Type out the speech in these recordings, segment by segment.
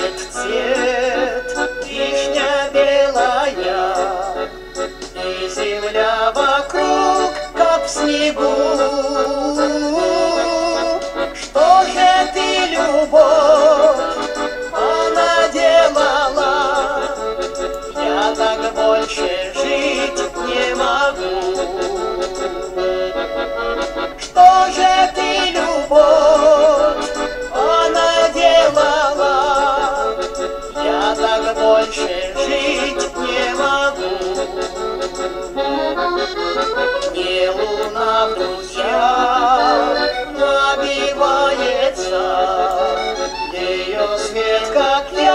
чередует цвет вишня белая, и земля вокруг, как в снегу. Что же ты, любовь, понаделала? Я так больше жить не могу. Что же ты, любовь, понаделала? Я так больше жить не могу. Мне луна в друзья набивается, ее свет, как вино.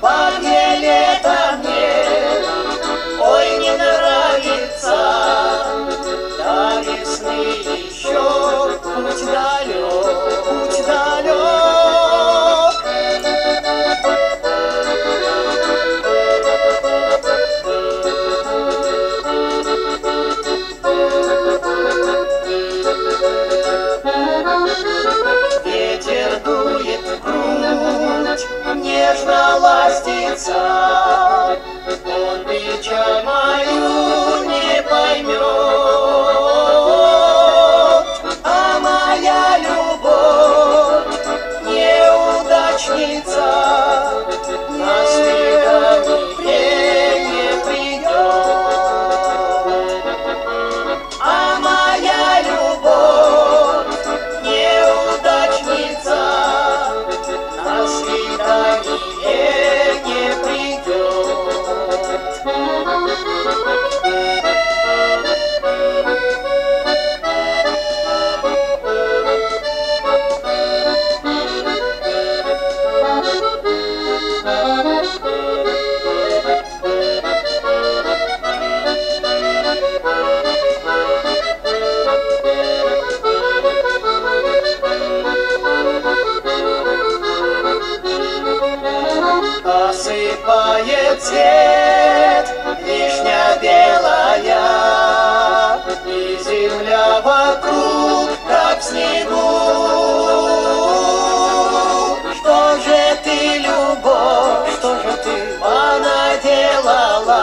Бабье лето мне, ой, не нравится, до весны еще путь далек, путь далек. Ветер дует в грудь, нежно ластится, он печаль мою не поймет. А моя любовь неудачница на свидание не придет. А моя любовь неудачница на свидание не придет. Осыпает цвет вишня белая, и земля вокруг, как в снегу. Что же ты, любовь, что же ты понаделала?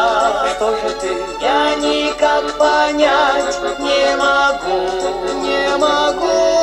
Что же ты? Я никак понять не могу, не могу.